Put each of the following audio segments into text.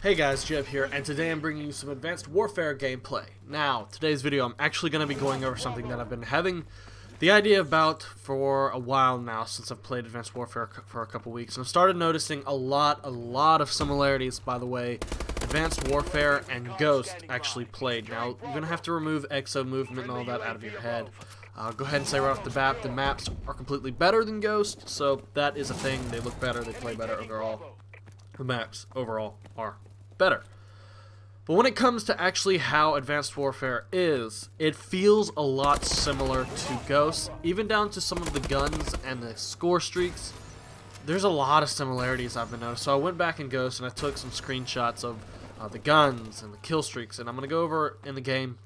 Hey guys, Jeb here, and today I'm bringing you some Advanced Warfare gameplay. Now, today's video I'm actually going to be going over something that I've been having the idea about for a while now, since I've played Advanced Warfare for a couple weeks, and I've started noticing a lot of similarities by the way Advanced Warfare and Ghost actually played. Now, you're going to have to remove exo movement and all that out of your head. Go ahead and say right off the bat, the maps are completely better than Ghost, so that is a thing. They look better, they play better overall. The maps overall are better. But when it comes to actually how Advanced Warfare is, it feels a lot similar to Ghost, even down to some of the guns and the score streaks. There's a lot of similarities I've been noticing. So I went back in Ghost and I took some screenshots of the guns and the kill streaks, and I'm going to go over in the game.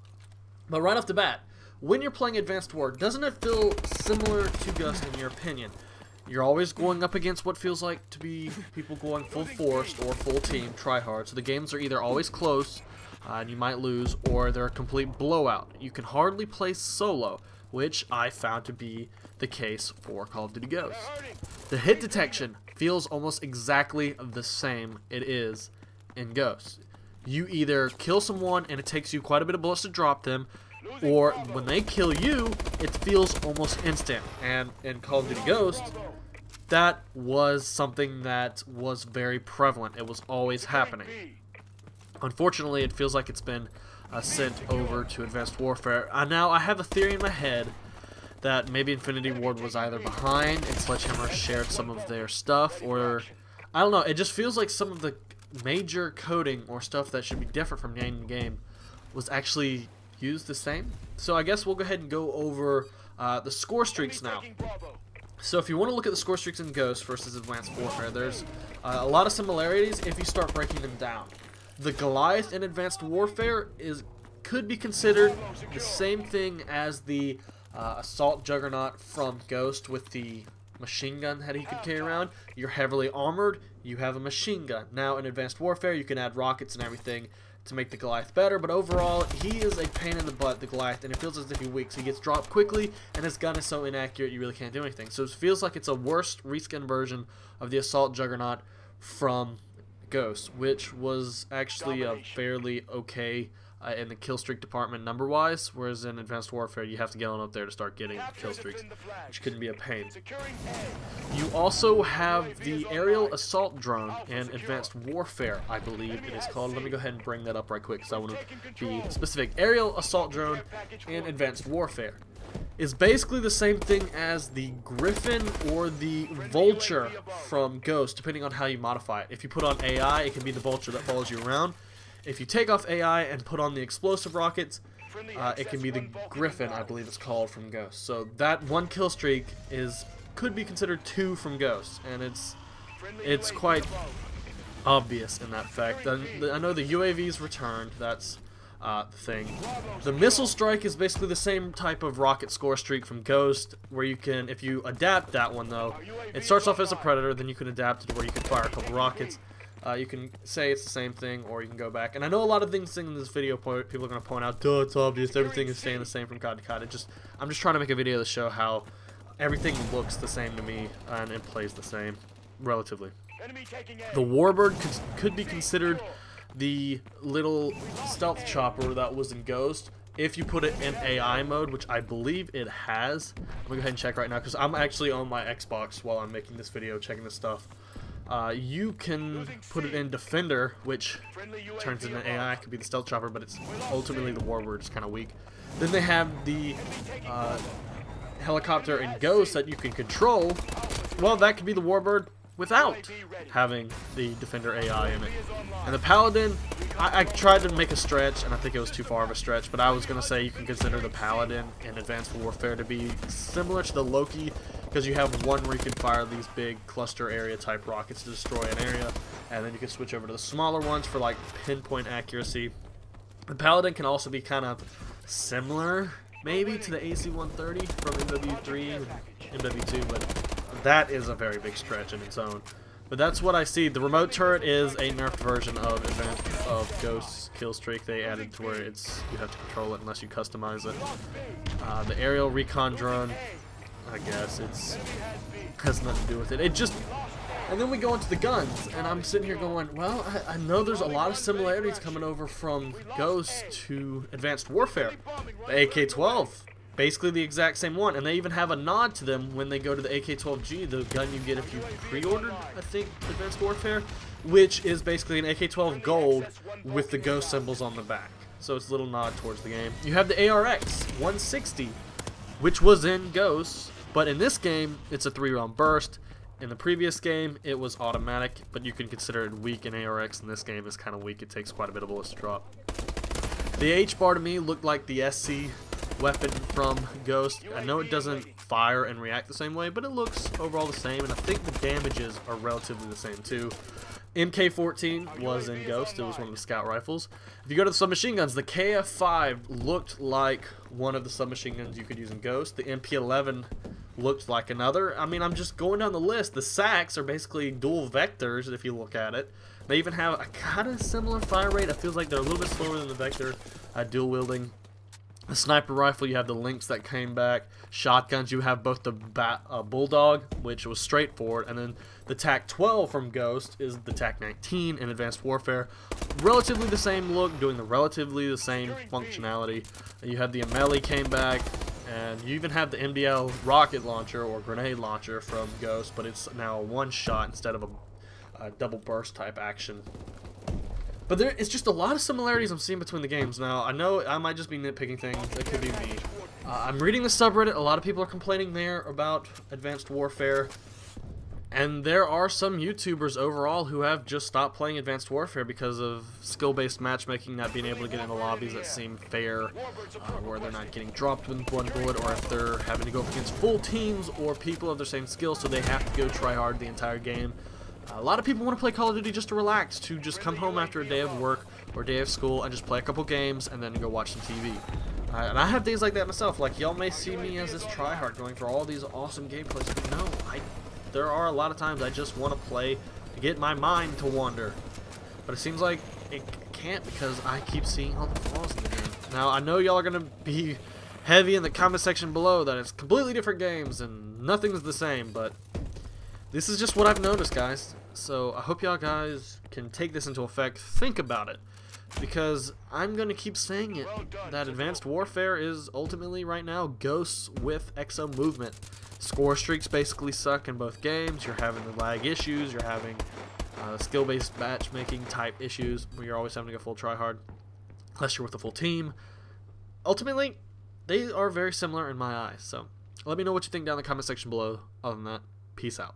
But right off the bat, when you're playing Advanced War, doesn't it feel similar to Ghost in your opinion? You're always going up against what feels like to be people going full force or full team, try hard. So the games are either always close, and you might lose, or they're a complete blowout. You can hardly play solo, which I found to be the case for Call of Duty Ghost. The hit detection feels almost exactly the same it is in Ghost. You either kill someone and it takes you quite a bit of bullets to drop them, or when they kill you, it feels almost instant. And in Call of Duty Ghost, that was something that was very prevalent. It was always happening. Unfortunately, it feels like it's been sent over to Advanced Warfare. Now, I have a theory in my head that maybe Infinity Ward was either behind and Sledgehammer shared some of their stuff, or I don't know. It just feels like some of the major coding or stuff that should be different from game to game was actually used the same. So I guess we'll go ahead and go over the score streaks now. So if you want to look at the score streaks in Ghost versus Advanced Warfare, there's a lot of similarities if you start breaking them down. The Goliath in Advanced Warfare could be considered the same thing as the Assault Juggernaut from Ghost with the machine gun that he could carry around. You're heavily armored, you have a machine gun. Now in Advanced Warfare you can add rockets and everything to make the Goliath better, but overall he is a pain in the butt, the Goliath, and it feels as if he's weak. So he gets dropped quickly and his gun is so inaccurate you really can't do anything. So it feels like it's a worse reskin version of the Assault Juggernaut from Ghost, which was actually a fairly okay in the kill streak department number wise, whereas in Advanced Warfare you have to get on up there to start getting kill streaks, which couldn't be a pain. You also have the aerial assault drone in Advanced Warfare, I believe it is called. Let me go ahead and bring that up right quick because I want to be specific. Aerial assault drone in Advanced Warfare is basically the same thing as the Griffin or the Vulture from Ghost, depending on how you modify it. If you put on AI, it can be the Vulture that follows you around. If you take off AI and put on the explosive rockets, it can be the Griffin, I believe it's called, from Ghost. So that one kill streak could be considered 2 from Ghost, and it's quite obvious in that fact. I know the UAVs returned, that's the thing. The missile strike is basically the same type of rocket score streak from Ghost, where you can, if you adapt that one though, it starts off as a Predator, then you can adapt it to where you can fire a couple rockets. You can say it's the same thing, or you can go back. And I know a lot of things in this video people are going to point out, duh, it's obvious, everything is staying the same from COD to COD. I'm just trying to make a video to show how everything looks the same to me, and it plays the same, relatively. The Warbird could be considered the little stealth chopper that was in Ghost, if you put it in AI mode, which I believe it has. I'm going to go ahead and check right now, because I'm actually on my Xbox while I'm making this video, checking this stuff. You can put it in Defender, which turns into AI. It could be the stealth chopper, but it's ultimately the Warbird. It's kind of weak. Then they have the helicopter in Ghost that you can control. Well, that could be the Warbird without having the Defender AI in it. And the Paladin, I tried to make a stretch, and I think it was too far of a stretch, but I was going to say you can consider the Paladin in Advanced Warfare to be similar to the Loki, because you have one where you can fire these big cluster area type rockets to destroy an area, and then you can switch over to the smaller ones for like pinpoint accuracy. The Paladin can also be kind of similar, maybe, to the AC-130 from MW3 and MW2, but that is a very big stretch in its own. But that's what I see. The remote turret is a nerfed version of Ghost's kill streak. They added to where you have to control it unless you customize it. The aerial recon drone, I guess has nothing to do with it. And then we go into the guns, and I'm sitting here going, well, I know there's a lot of similarities coming over from Ghost to Advanced Warfare. The AK-12, basically the exact same one, and they even have a nod to them when they go to the AK-12G, the gun you get if you pre-ordered, I think, Advanced Warfare, which is basically an AK-12 Gold with the Ghost symbols on the back. So it's a little nod towards the game. You have the ARX 160, which was in Ghost, but in this game, it's a 3-round burst. In the previous game, it was automatic, but you can consider it weak, and ARX in this game is kind of weak. It takes quite a bit of bullets to drop. The H-bar to me looked like the SC weapon from Ghost. I know it doesn't fire and react the same way, but it looks overall the same, and I think the damages are relatively the same too. MK14 was in Ghost. It was one of the scout rifles. If you go to the submachine guns, the KF5 looked like one of the submachine guns you could use in Ghost. The MP11 looked like another. I mean, I'm just going down the list. The SACs are basically dual vectors if you look at it. They even have a kind of similar fire rate. It feels like they're a little bit slower than the Vector, dual wielding. The sniper rifle, you have the Lynx that came back. Shotguns, you have both the Bulldog, which was straightforward, and then the TAC-12 from Ghost is the TAC-19 in Advanced Warfare. Relatively the same look, doing the relatively the same functionality. You have the Ameli came back, and you even have the MDL rocket launcher or grenade launcher from Ghost, but it's now a one-shot instead of a double burst type action. But there is just a lot of similarities I'm seeing between the games. Now, I know I might just be nitpicking things. That could be me. I'm reading the subreddit. A lot of people are complaining there about Advanced Warfare. And there are some YouTubers overall who have just stopped playing Advanced Warfare because of skill-based matchmaking, not being able to get into lobbies that seem fair, where they're not getting dropped with one bullet, or if they're having to go up against full teams or people of their same skill, so they have to go try hard the entire game. A lot of people want to play Call of Duty just to relax, to just come home after a day of work or a day of school and just play a couple games and then go watch some TV. And I have days like that myself. Like, y'all may see me as this tryhard going through all these awesome gameplays, but no, there are a lot of times I just want to play to get my mind to wander. But it seems like it can't because I keep seeing all the flaws in the game. Now, I know y'all are going to be heavy in the comment section below that it's completely different games and nothing's the same, but this is just what I've noticed, guys. So I hope y'all guys can take this into effect. Think about it, because I'm going to keep saying it, that Advanced Warfare is ultimately right now Ghosts with Exo movement. Score streaks basically suck in both games. You're having the lag issues. You're having skill-based matchmaking type issues where you're always having to go full tryhard unless you're with a full team. Ultimately, they are very similar in my eyes. So let me know what you think down in the comment section below. Other than that, peace out.